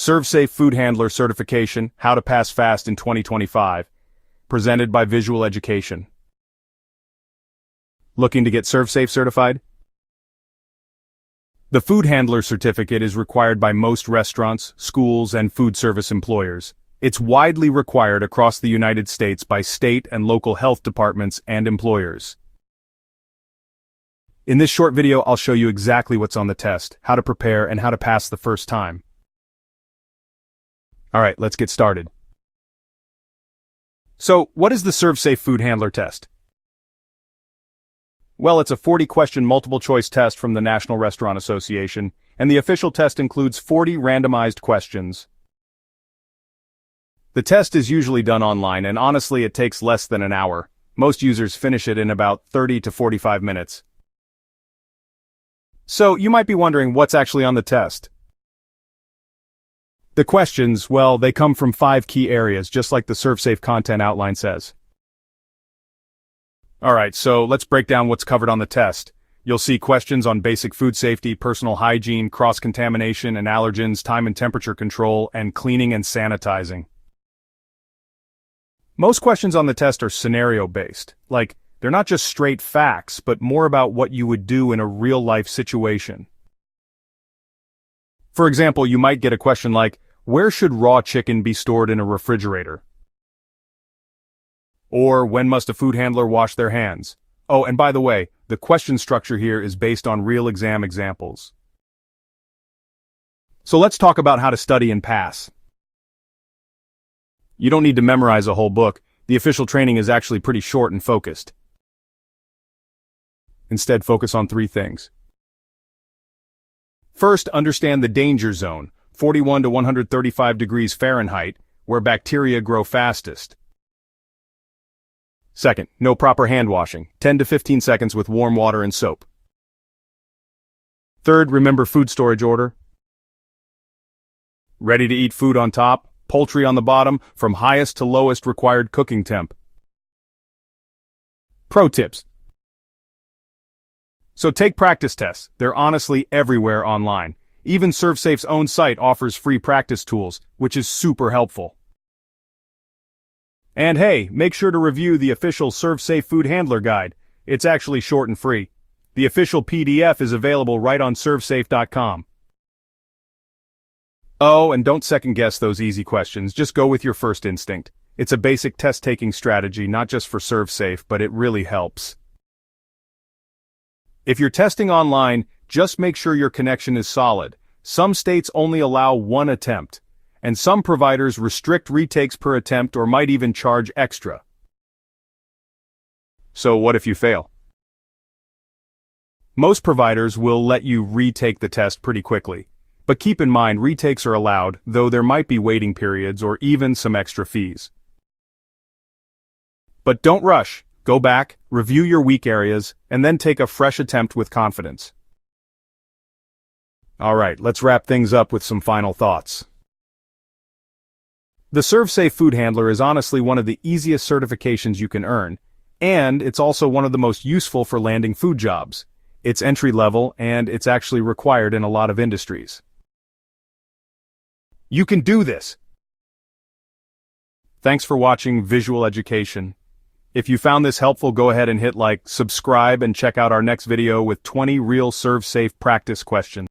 ServSafe Food Handler Certification, How to Pass Fast in 2025, presented by Visual Education. Looking to get ServSafe certified? The Food Handler Certificate is required by most restaurants, schools, and food service employers. It's widely required across the United States by state and local health departments and employers. In this short video, I'll show you exactly what's on the test, how to prepare, and how to pass the first time. Alright, let's get started. So, what is the ServSafe Food Handler test? Well, it's a 40-question multiple-choice test from the National Restaurant Association, and the official test includes 40 randomized questions. The test is usually done online, and honestly, it takes less than an hour. Most users finish it in about 30 to 45 minutes. So, you might be wondering what's actually on the test. The questions, well, they come from 5 key areas, just like the ServSafe content outline says. Alright, so let's break down what's covered on the test. You'll see questions on basic food safety, personal hygiene, cross-contamination and allergens, time and temperature control, and cleaning and sanitizing. Most questions on the test are scenario-based, like, they're not just straight facts, but more about what you would do in a real-life situation. For example, you might get a question like, where should raw chicken be stored in a refrigerator? Or, when must a food handler wash their hands? Oh, and by the way, the question structure here is based on real exam examples. So let's talk about how to study and pass. You don't need to memorize a whole book. The official training is actually pretty short and focused. Instead, focus on 3 things. First, understand the danger zone, 41 to 135 degrees Fahrenheit, where bacteria grow fastest. Second, know proper hand washing, 10 to 15 seconds with warm water and soap. Third, remember food storage order. Ready to eat food on top, poultry on the bottom, from highest to lowest required cooking temp. Pro tips. So take practice tests. They're honestly everywhere online. Even ServSafe's own site offers free practice tools, which is super helpful. And hey, make sure to review the official ServSafe Food Handler Guide. It's actually short and free. The official PDF is available right on ServSafe.com. Oh, and don't second-guess those easy questions, just go with your first instinct. It's a basic test-taking strategy, not just for ServSafe, but it really helps. If you're testing online, just make sure your connection is solid. Some states only allow 1 attempt, and some providers restrict retakes per attempt or might even charge extra. So what if you fail? Most providers will let you retake the test pretty quickly. But keep in mind, retakes are allowed, though there might be waiting periods or even some extra fees. But don't rush. Go back, review your weak areas, and then take a fresh attempt with confidence. Alright, let's wrap things up with some final thoughts. The ServSafe Food Handler is honestly one of the easiest certifications you can earn, and it's also one of the most useful for landing food jobs. It's entry-level, and it's actually required in a lot of industries. You can do this! Thanks for watching Visual Education. If you found this helpful, go ahead and hit like, subscribe, and check out our next video with 20 real ServSafe practice questions.